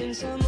Missing someone.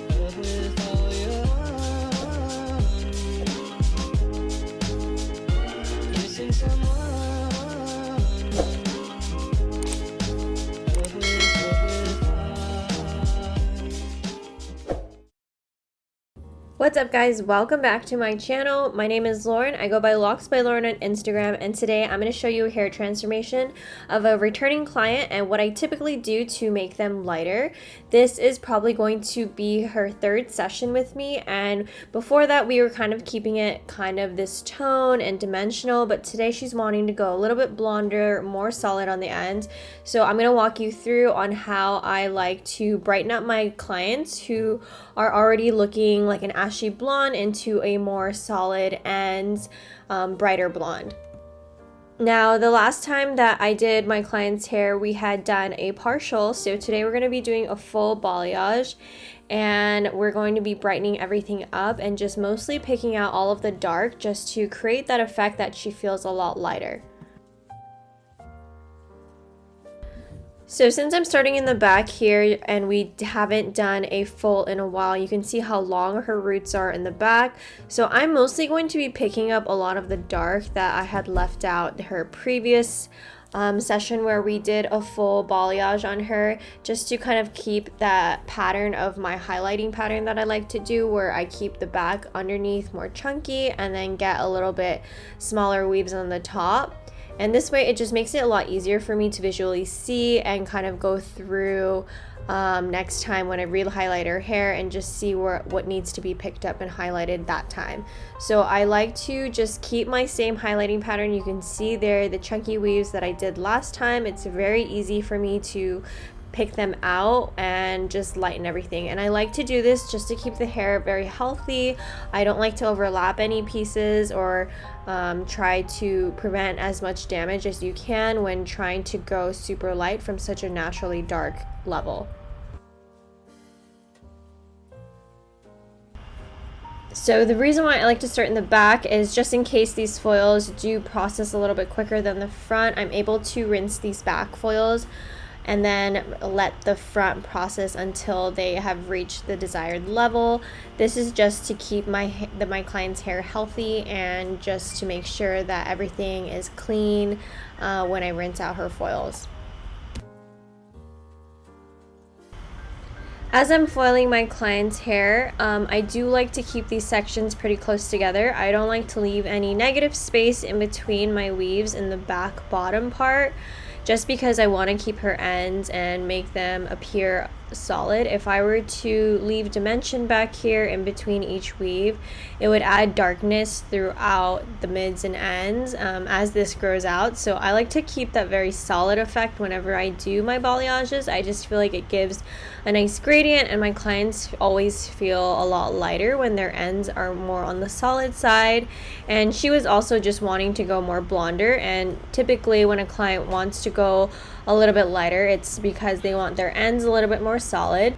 Love with all your heart. Missing someone. Love with heart. What's up guys, welcome back to my channel. My name is Lauren. I go by Locks by Lauren on Instagram, and today I'm going to show you a hair transformation of a returning client and what I typically do to make them lighter. This is probably going to be her third session with me, and before that we were kind of keeping it kind of this tone and dimensional, but today she's wanting to go a little bit blonder, more solid on the end. So I'm going to walk you through on how I like to brighten up my clients who are already looking like an ashy blonde into a more solid and brighter blonde. Now, the last time that I did my client's hair, we had done a partial, so today we're going to be doing a full balayage, and we're going to be brightening everything up and just mostly picking out all of the dark just to create that effect that she feels a lot lighter. So since I'm starting in the back here and we haven't done a full in a while, you can see how long her roots are in the back. So I'm mostly going to be picking up a lot of the dark that I had left out her previous session where we did a full balayage on her, just to kind of keep that pattern of my highlighting pattern that I like to do, where I keep the back underneath more chunky and then get a little bit smaller weaves on the top. And this way it just makes it a lot easier for me to visually see and kind of go through next time when I re-highlight her hair and just see what needs to be picked up and highlighted that time. So I like to just keep my same highlighting pattern. You can see there the chunky weaves that I did last time. It's very easy for me to pick them out and just lighten everything, and I like to do this just to keep the hair very healthy. I don't like to overlap any pieces or try to prevent as much damage as you can when trying to go super light from such a naturally dark level. So the reason why I like to start in the back is just in case these foils do process a little bit quicker than the front, I'm able to rinse these back foils and then let the front process until they have reached the desired level. This is just to keep my client's hair healthy and just to make sure that everything is clean when I rinse out her foils. As I'm foiling my client's hair, I do like to keep these sections pretty close together. I don't like to leave any negative space in between my weaves in the back bottom part, just because I want to keep her ends and make them appear solid. If I were to leave dimension back here in between each weave, it would add darkness throughout the mids and ends as this grows out. So I like to keep that very solid effect whenever I do my balayages. I just feel like it gives a nice gradient, and my clients always feel a lot lighter when their ends are more on the solid side. And she was also just wanting to go more blonder, and typically when a client wants to go a little bit lighter, it's because they want their ends a little bit more solid.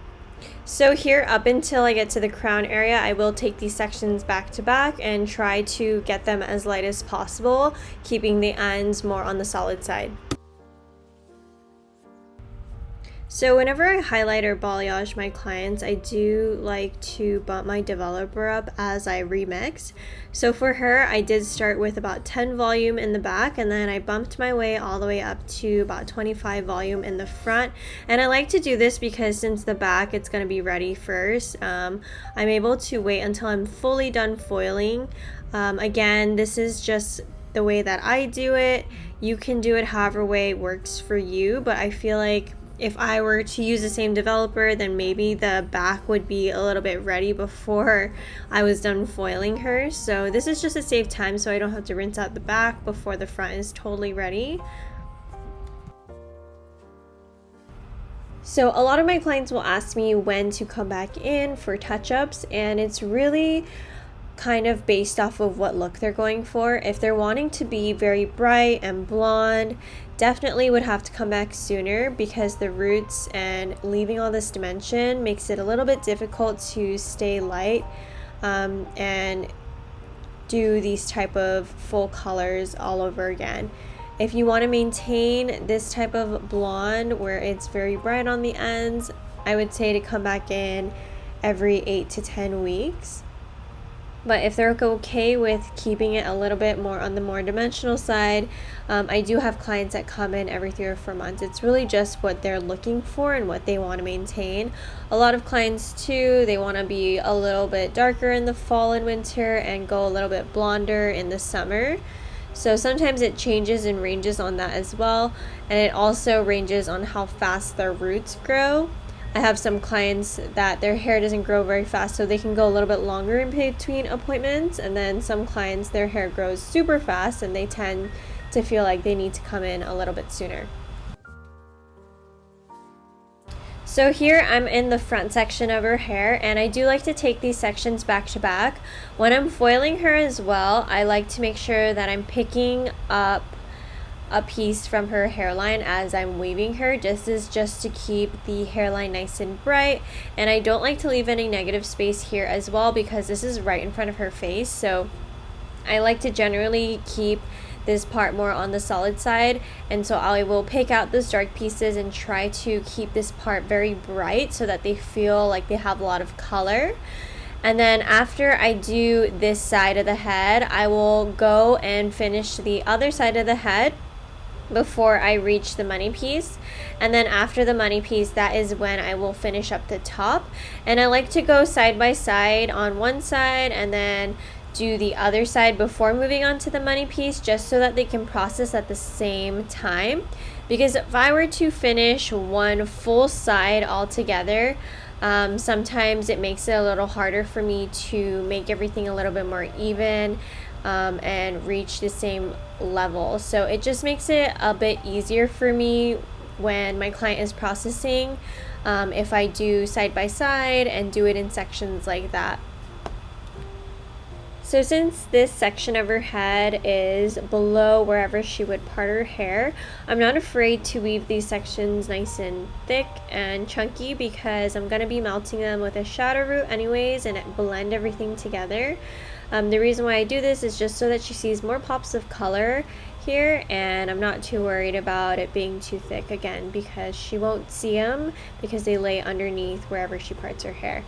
So here, up until I get to the crown area, I will take these sections back to back and try to get them as light as possible, keeping the ends more on the solid side. So whenever I highlight or balayage my clients, I do like to bump my developer up as I remix. So for her, I did start with about 10 volume in the back, and then I bumped my way all the way up to about 25 volume in the front. And I like to do this because since the back it's going to be ready first, I'm able to wait until I'm fully done foiling. Again, this is just the way that I do it. You can do it however way works for you, but I feel like if I were to use the same developer, then maybe the back would be a little bit ready before I was done foiling her. So this is just to save time so I don't have to rinse out the back before the front is totally ready. So a lot of my clients will ask me when to come back in for touch-ups, and it's really kind of based off of what look they're going for. If they're wanting to be very bright and blonde, definitely would have to come back sooner, because the roots and leaving all this dimension makes it a little bit difficult to stay light and do these type of full colors all over again. If you want to maintain this type of blonde where it's very bright on the ends, I would say to come back in every 8 to 10 weeks. But if they're okay with keeping it a little bit more on the more dimensional side, I do have clients that come in every 3 or 4 months. It's really just what they're looking for and what they want to maintain. A lot of clients too, they want to be a little bit darker in the fall and winter and go a little bit blonder in the summer. So sometimes it changes and ranges on that as well. And it also ranges on how fast their roots grow. I have some clients that their hair doesn't grow very fast, so they can go a little bit longer in between appointments, and then some clients their hair grows super fast and they tend to feel like they need to come in a little bit sooner. So here I'm in the front section of her hair, and I do like to take these sections back to back. When I'm foiling her as well, I like to make sure that I'm picking up a piece from her hairline as I'm weaving her. This is just to keep the hairline nice and bright, and I don't like to leave any negative space here as well because this is right in front of her face. So I like to generally keep this part more on the solid side, and so I will pick out those dark pieces and try to keep this part very bright so that they feel like they have a lot of color. And then after I do this side of the head, I will go and finish the other side of the head before I reach the money piece. And then after the money piece, that is when I will finish up the top. And I like to go side by side on one side and then do the other side before moving on to the money piece, just so that they can process at the same time. Because if I were to finish one full side all together, sometimes it makes it a little harder for me to make everything a little bit more even and reach the same level. So it just makes it a bit easier for me when my client is processing if I do side by side and do it in sections like that. So since this section of her head is below wherever she would part her hair, I'm not afraid to weave these sections nice and thick and chunky because I'm going to be melting them with a shadow root anyways and blend everything together. The reason why I do this is just so that she sees more pops of color here, and I'm not too worried about it being too thick again because she won't see them because they lay underneath wherever she parts her hair.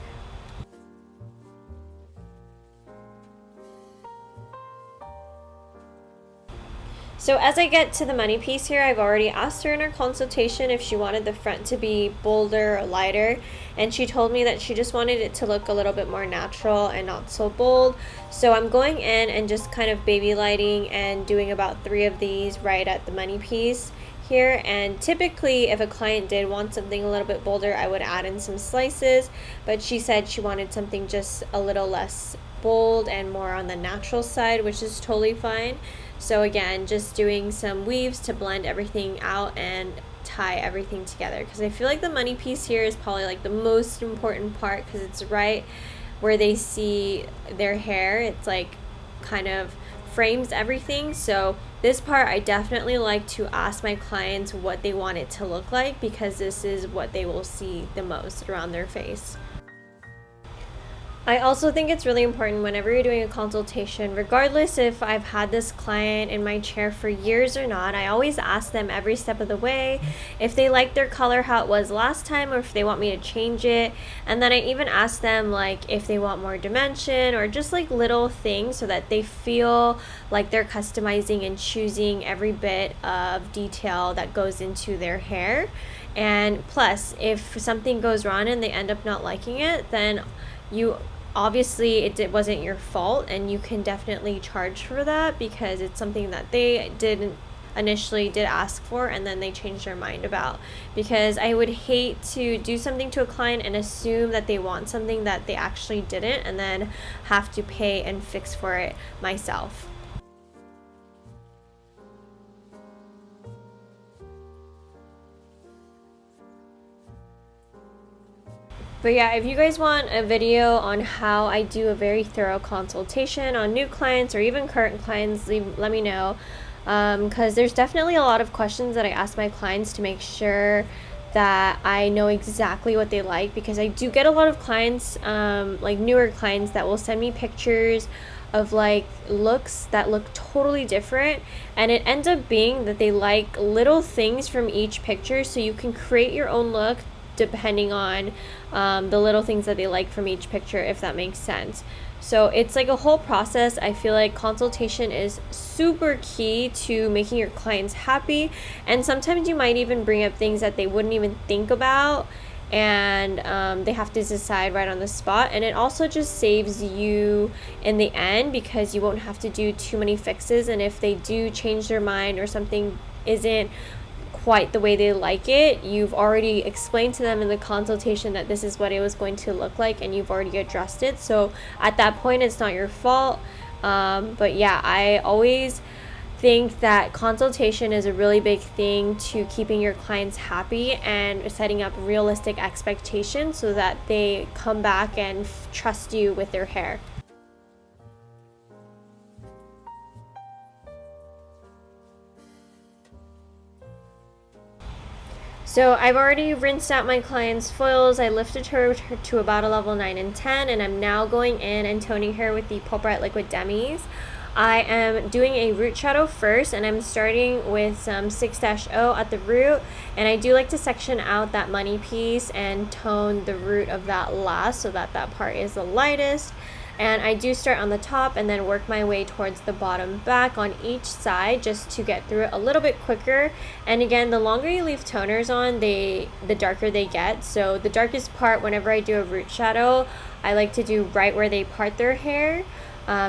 So as I get to the money piece here, I've already asked her in her consultation if she wanted the front to be bolder or lighter, and she told me that she just wanted it to look a little bit more natural and not so bold. So I'm going in and just kind of baby lighting and doing about 3 of these right at the money piece here. And typically if a client did want something a little bit bolder, I would add in some slices, but she said she wanted something just a little less bold and more on the natural side, which is totally fine. So again, just doing some weaves to blend everything out and tie everything together, because I feel like the money piece here is probably like the most important part because it's right where they see their hair. It's like kind of frames everything. So this part I definitely like to ask my clients what they want it to look like because this is what they will see the most around their face. I also think it's really important whenever you're doing a consultation, regardless if I've had this client in my chair for years or not, I always ask them every step of the way if they like their color how it was last time or if they want me to change it. And then I even ask them like if they want more dimension or just like little things so that they feel like they're customizing and choosing every bit of detail that goes into their hair. And plus, if something goes wrong and they end up not liking it, then obviously it wasn't your fault, and you can definitely charge for that because it's something that they did ask for and then they changed their mind about. Because I would hate to do something to a client and assume that they want something that they actually didn't and then have to pay and fix for it myself. But yeah, if you guys want a video on how I do a very thorough consultation on new clients or even current clients, let me know. Because there's definitely a lot of questions that I ask my clients to make sure that I know exactly what they like, because I do get a lot of clients, like newer clients, that will send me pictures of like looks that look totally different, and it ends up being that they like little things from each picture, so you can create your own look depending on the little things that they like from each picture, if that makes sense. So it's like a whole process. I feel like consultation is super key to making your clients happy, and sometimes you might even bring up things that they wouldn't even think about, and they have to decide right on the spot. And it also just saves you in the end because you won't have to do too many fixes, and if they do change their mind or something isn't quite the way they like it, you've already explained to them in the consultation that this is what it was going to look like, and you've already addressed it. So at that point it's not your fault. But yeah, I always think that consultation is a really big thing to keeping your clients happy and setting up realistic expectations so that they come back and trust you with their hair. So I've already rinsed out my client's foils. I lifted her to about a level 9 and 10, and I'm now going in and toning her with the Pulp Bright Liquid Demis. I am doing a root shadow first, and I'm starting with some 6-0 at the root, and I do like to section out that money piece and tone the root of that last so that that part is the lightest. And I do start on the top and then work my way towards the bottom back on each side just to get through it a little bit quicker. And again, the longer you leave toners on, the darker they get. So the darkest part whenever I do a root shadow, I like to do right where they part their hair,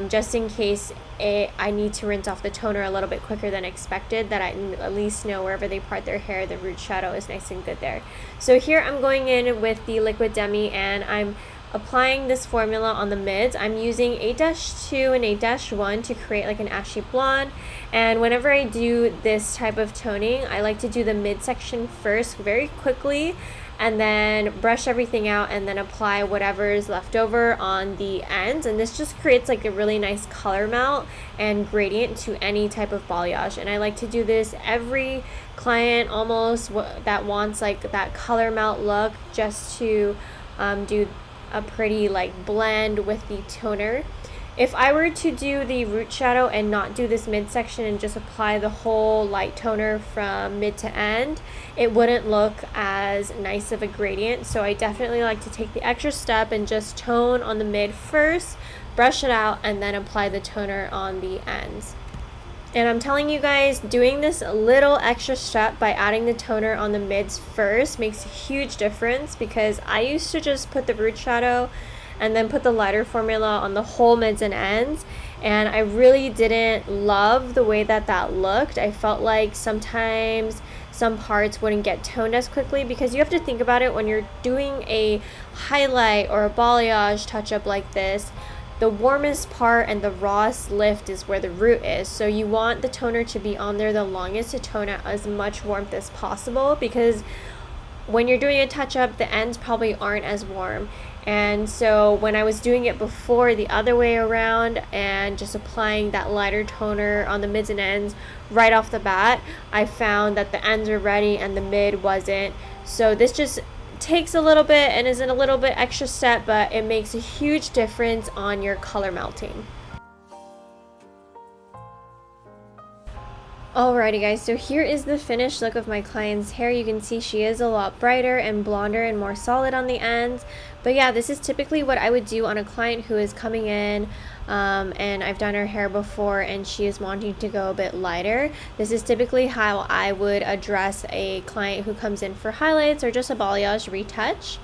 just in case I need to rinse off the toner a little bit quicker than expected, that I at least know wherever they part their hair, the root shadow is nice and good there. So here I'm going in with the Liquid Demi, and I'm applying this formula on the mids. I'm using 8-2 and 8-1 to create like an ashy blonde, and whenever I do this type of toning, I like to do the midsection first very quickly and then brush everything out and then apply whatever is left over on the ends, and this just creates like a really nice color mount and gradient to any type of balayage. And I like to do this every client almost that wants like that color mount look, just to do a pretty like blend with the toner. If I were to do the root shadow and not do this midsection and just apply the whole light toner from mid to end, it wouldn't look as nice of a gradient. So I definitely like to take the extra step and just tone on the mid first, brush it out, and then apply the toner on the ends. And I'm telling you guys, doing this little extra step by adding the toner on the mids first makes a huge difference, because I used to just put the root shadow and then put the lighter formula on the whole mids and ends, and I really didn't love the way that that looked. I felt like sometimes some parts wouldn't get toned as quickly, because you have to think about it when you're doing a highlight or a balayage touch up like this. The warmest part and the rawest lift is where the root is, so you want the toner to be on there the longest to tone out as much warmth as possible, because when you're doing a touch up, the ends probably aren't as warm. And so when I was doing it before the other way around and just applying that lighter toner on the mids and ends right off the bat, I found that the ends were ready and the mid wasn't. So this just takes a little bit and is a little bit extra step, but it makes a huge difference on your color melting. Alrighty guys, so here is the finished look of my client's hair. You can see she is a lot brighter and blonder and more solid on the ends. But yeah, this is typically what I would do on a client who is coming in and I've done her hair before and she is wanting to go a bit lighter. This is typically how I would address a client who comes in for highlights or just a balayage retouch.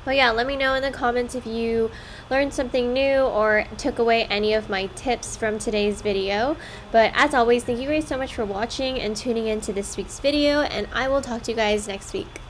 But yeah, let me know in the comments if you learned something new or took away any of my tips from today's video. But as always, thank you guys so much for watching and tuning in to this week's video, and I will talk to you guys next week.